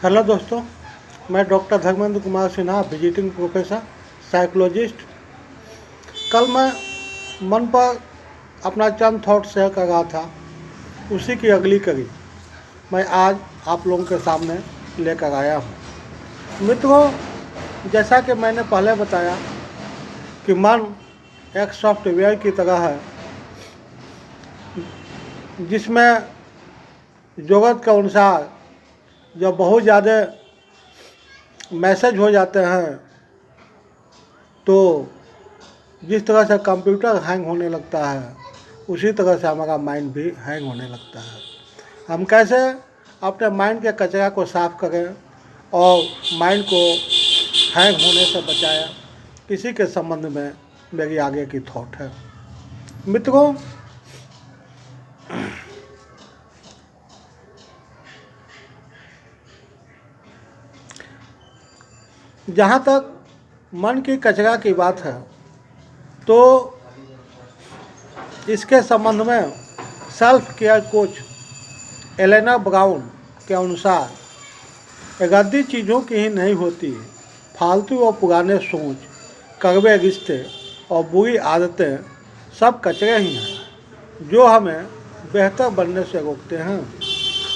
Hello दोस्तों, मैं doctor Dharmendra Kumar Sinha, visiting professor psychologist. कल मैं मन पर अपना चंद थॉट शेयर कर रहा था, उसी की अगली कड़ी मैं आज आप लोगों के सामने लेकर आया हूँ। मित्रों, जैसा कि मैंने पहले बताया कि मन एक सॉफ्टवेयर की तरह है जिसमें ज़रूरत के अनुसार जब बहुत ज़्यादा मैसेज हो जाते हैं तो जिस तरह से कंप्यूटर हैंग होने लगता है उसी तरह से हमारा माइंड भी हैंग होने लगता है। हम कैसे अपने माइंड के कचरा को साफ़ करें और माइंड को हैंग होने से बचाएं, इसी के संबंध में मेरी आगे की थॉट है। मित्रों, जहाँ तक मन की कचरा की बात है तो इसके संबंध में self care coach Elena brown के अनुसार गद्दी चीज़ों की ही नहीं होती, फालतू और पुराने सोच, कड़वे रिश्ते और बुरी आदतें सब कचरे ही हैं जो हमें बेहतर बनने से रोकते हैं।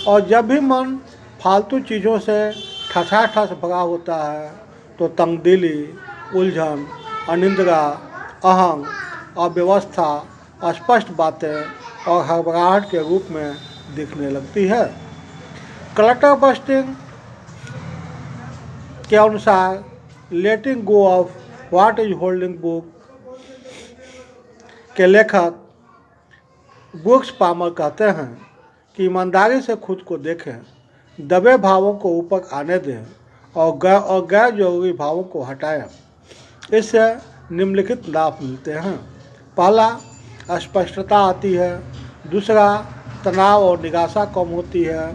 और जब भी मन फालतू चीज़ों से ठसाठस भरा होता है तो तंगदिली, उलझन, अनिद्रा, अहंग, अव्यवस्था, अस्पष्ट बातें और हड़बड़ाहट के रूप में दिखने लगती है। क्लटर बस्टिंग के अनुसार letting go of what is holding book के लेखक ब्रूक्स पामर कहते हैं कि ईमानदारी से खुद को देखें, दबे भावों को ऊपर आने दें और गैर जरूरी भावों को हटाएं। इससे निम्नलिखित लाभ मिलते हैं। पहला, स्पष्टता आती है। दूसरा, तनाव और निराशा कम होती है।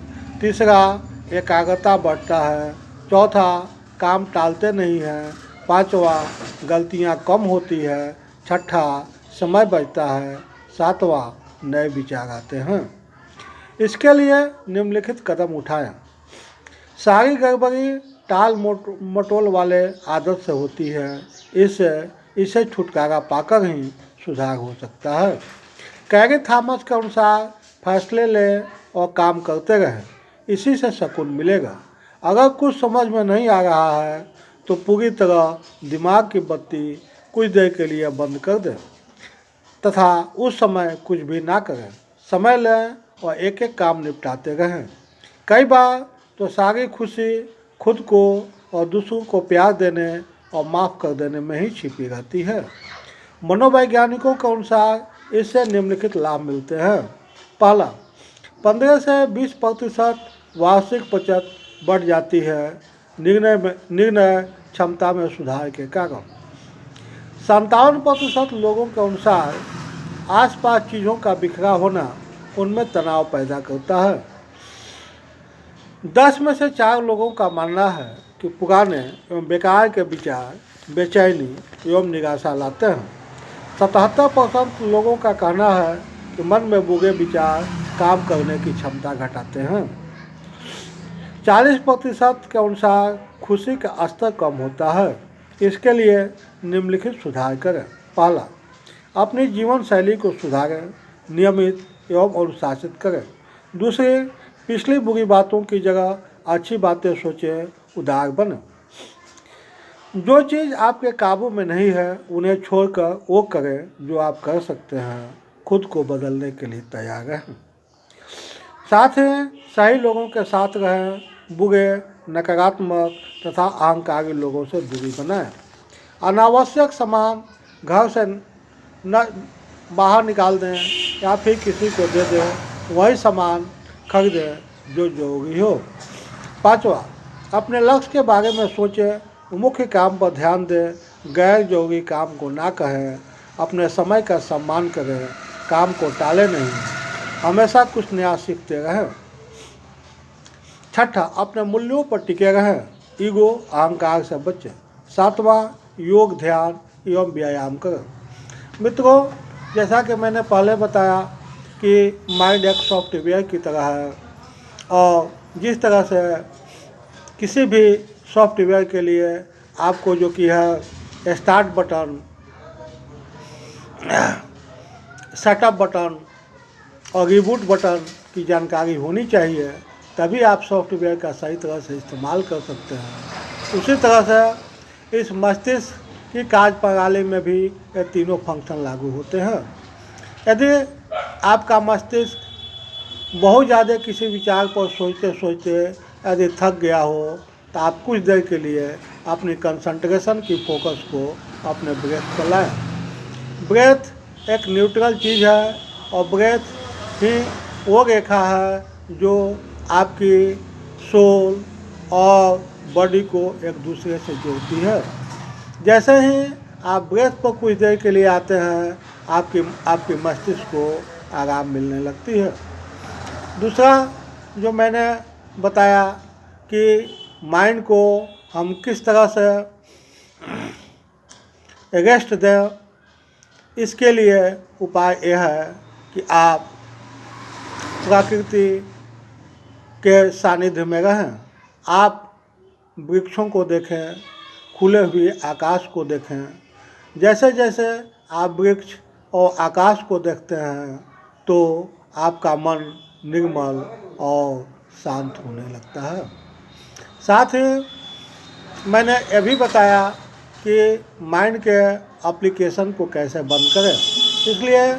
तीसरा, एकाग्रता बढ़ता है। चौथा, काम टालते नहीं हैं। पांचवा, गलतियां कम होती है। छठा, समय बचता है। सातवां, नए विचार आते हैं। इसके लिए निम्नलिखित कदम उठाएं। सारी गड़बड़ी टाल मटोल वाले आदत से होती है। इससे छुटकारा पाकर ही सुधार हो सकता है। कैरी थॉमस के अनुसार फैसले लें और काम करते रहें, इसी से सुकून मिलेगा। अगर कुछ समझ में नहीं आ रहा है तो पूरी तरह दिमाग की बत्ती कुछ देर के लिए बंद कर दें तथा उस समय कुछ भी ना करें। समय लें और एक एक काम निपटाते रहें। कई बार तो सारी खुशी खुद को और दूसरों को प्यार देने और माफ़ कर देने में ही छिपी रहती है। मनोवैज्ञानिकों के अनुसार इससे निम्नलिखित लाभ मिलते हैं। पहला, 15 से 20% वार्षिक बचत बढ़ जाती है निर्णय क्षमता में सुधार के कारण। 57% लोगों के अनुसार आसपास चीज़ों का बिखरा होना उनमें तनाव पैदा करता है। 10 में से 4 लोगों का मानना है कि पुराने एवं बेकार के विचार बेचैनी एवं निराशा लाते हैं। 77% लोगों का कहना है कि मन में बुरे विचार काम करने की क्षमता घटाते हैं। 40% के अनुसार खुशी का स्तर कम होता है। इसके लिए निम्नलिखित सुधार करें। पहला, अपनी जीवन शैली को सुधारें, नियमित एवं अनुशासित करें। दूसरे, पिछली बुरी बातों की जगह अच्छी बातें सोचें, उदार बनें। जो चीज़ आपके काबू में नहीं है उन्हें छोड़कर वो करें जो आप कर सकते हैं। खुद को बदलने के लिए तैयार रहें। साथ ही सही लोगों के साथ रहें, बुरे, नकारात्मक तथा अहंकारी लोगों से दूरी बनाएं। अनावश्यक सामान घर से न बाहर निकाल दें या फिर किसी को दे दें। वही सामान खरीदें जो जरूरी हो। पांचवा, अपने लक्ष्य के बारे में सोचें, मुख्य काम पर ध्यान दें, गैर जरूरी काम को ना कहें, अपने समय का सम्मान करें, काम को टालें नहीं, हमेशा कुछ नया सीखते रहें। छठा, अपने मूल्यों पर टिके रहें, ईगो अहंकार से बचें। सातवां, योग, ध्यान एवं व्यायाम करें। मित्रों, जैसा कि मैंने पहले बताया कि माइंड एक सॉफ्टवेयर की तरह है और जिस तरह से किसी भी सॉफ्टवेयर के लिए आपको जो कि है स्टार्ट बटन, सेटअप बटन और रिबूट बटन की जानकारी होनी चाहिए, तभी आप सॉफ्टवेयर का सही तरह से इस्तेमाल कर सकते हैं। उसी तरह से इस मस्तिष्क की कार्यप्रणाली में भी ये तीनों फंक्शन लागू होते हैं। यदि आपका मस्तिष्क बहुत ज़्यादा किसी विचार पर सोचते सोचते यदि थक गया हो, तो आप कुछ देर के लिए अपनी कंसंट्रेशन की फोकस को अपने ब्रेथ पर लाएं। ब्रेथ एक न्यूट्रल चीज़ है और ब्रेथ ही वो रेखा है जो आपकी सोल और बॉडी को एक दूसरे से जोड़ती है। जैसे ही आप ब्रेथ पर कुछ देर के लिए आते हैं, आपके मस्तिष्क को आराम मिलने लगती है। दूसरा जो मैंने बताया कि माइंड को हम किस तरह से रेस्ट दें, इसके लिए उपाय यह है कि आप प्रकृति के सानिध्य में रहें। आप वृक्षों को देखें, खुले हुए आकाश को देखें। जैसे जैसे आप वृक्ष और आकाश को देखते हैं तो आपका मन निर्मल और शांत होने लगता है। साथ ही मैंने यह भी बताया कि माइंड के एप्लीकेशन को कैसे बंद करें, इसलिए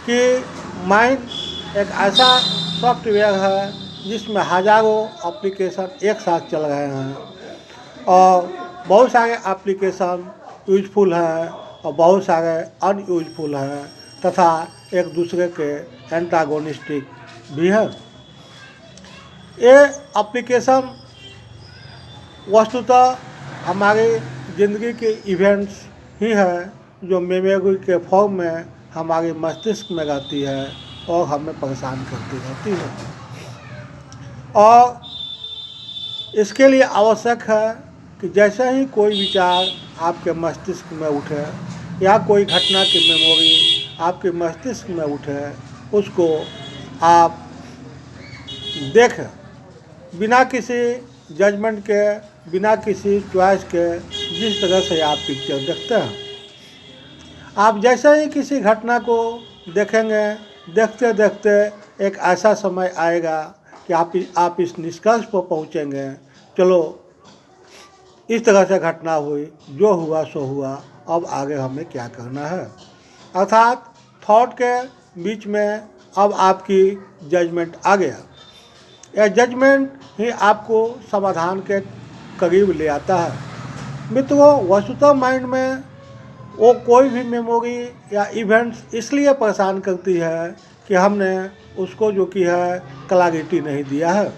कि माइंड एक ऐसा सॉफ्टवेयर है जिसमें हज़ारों एप्लीकेशन एक साथ चल रहे हैं और बहुत सारे एप्लीकेशन यूजफुल हैं और बहुत सारे अनयूजफुल हैं तथा एक दूसरे के एंटागोनिस्टिक भी हैं। ये एप्लीकेशन वस्तुतः हमारी ज़िंदगी के इवेंट्स ही है जो मेमोरी के फॉर्म में हमारे मस्तिष्क में रहती है और हमें परेशान करती रहती है। और इसके लिए आवश्यक है कि जैसे ही कोई विचार आपके मस्तिष्क में उठे या कोई घटना की मेमोरी आपके मस्तिष्क में उठे, उसको आप देखें बिना किसी जजमेंट के, बिना किसी चॉइस के। जिस तरह से आप पिक्चर देखते हैं, आप जैसे ही किसी घटना को देखेंगे, देखते देखते एक ऐसा समय आएगा कि आप इस निष्कर्ष पर पहुंचेंगे, चलो इस तरह से घटना हुई, जो हुआ सो हुआ, अब आगे हमें क्या करना है। अर्थात थॉट के बीच में अब आपकी जजमेंट आ गया। यह जजमेंट ही आपको समाधान के करीब ले आता है। मित्रों, वस्तुतः माइंड में वो कोई भी मेमोरी या इवेंट्स इसलिए परेशान करती है कि हमने उसको जो कि है क्लैरिटी नहीं दिया है।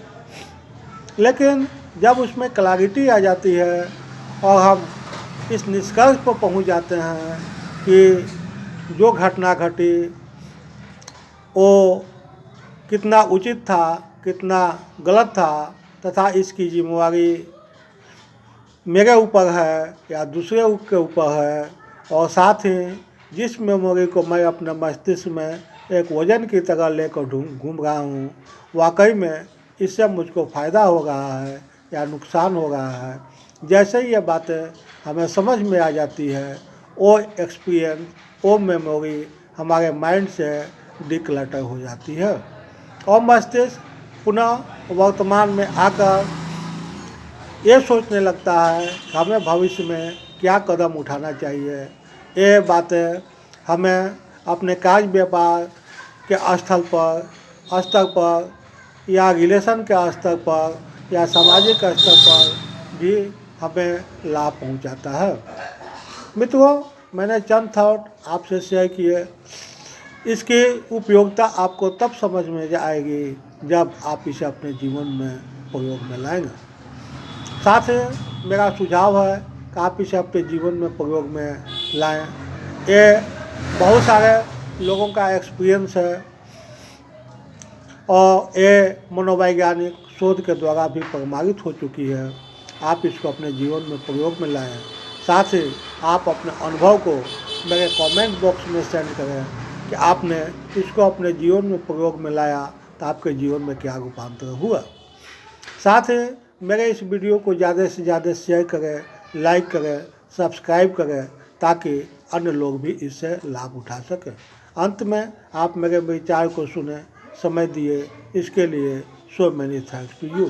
लेकिन जब उसमें क्लैरिटी आ जाती है और हम इस निष्कर्ष पर पहुंच जाते हैं कि जो घटना घटी वो कितना उचित था, कितना गलत था तथा इसकी जिम्मेवारी मेरे ऊपर है या दूसरे के ऊपर है, और साथ ही जिस मेमोरी को मैं अपने मस्तिष्क में एक वजन की तरह लेकर घूम रहा हूँ, वाकई में इससे मुझको फ़ायदा हो रहा है या नुकसान हो रहा है। जैसे ही ये बातें हमें समझ में आ जाती है, वो एक्सपीरियंस, वो मेमोरी हमारे माइंड से डिक्लटर हो जाती है और मस्तिष्क पुनः वर्तमान में आकर ये सोचने लगता है कि हमें भविष्य में क्या कदम उठाना चाहिए। ये बातें हमें अपने कार्य व्यापार के स्तर पर या रिलेशन के स्तर पर या सामाजिक स्तर पर भी हमें लाभ पहुंचाता है। मित्रों, मैंने चंद थॉट आपसे शेयर किए। इसकी उपयोगिता आपको तब समझ में आएगी जब आप इसे अपने जीवन में प्रयोग में लाएंगे। साथ ही मेरा सुझाव है कि आप इसे अपने जीवन में प्रयोग में लाएं। ये बहुत सारे लोगों का एक्सपीरियंस है और ये मनोवैज्ञानिक शोध के द्वारा भी प्रमाणित हो चुकी है। आप इसको अपने जीवन में प्रयोग में लाएं। साथ ही आप अपने अनुभव को मेरे कमेंट बॉक्स में सेंड करें कि आपने इसको अपने जीवन में प्रयोग में लाया तो आपके जीवन में क्या रूपांतर हुआ। साथ ही मेरे इस वीडियो को ज़्यादा से ज़्यादा शेयर करें, लाइक करें, सब्सक्राइब करें, ताकि अन्य लोग भी इससे लाभ उठा सकें। अंत में आप मेरे विचार को सुने, समय दिए, इसके लिए so many thanks to you.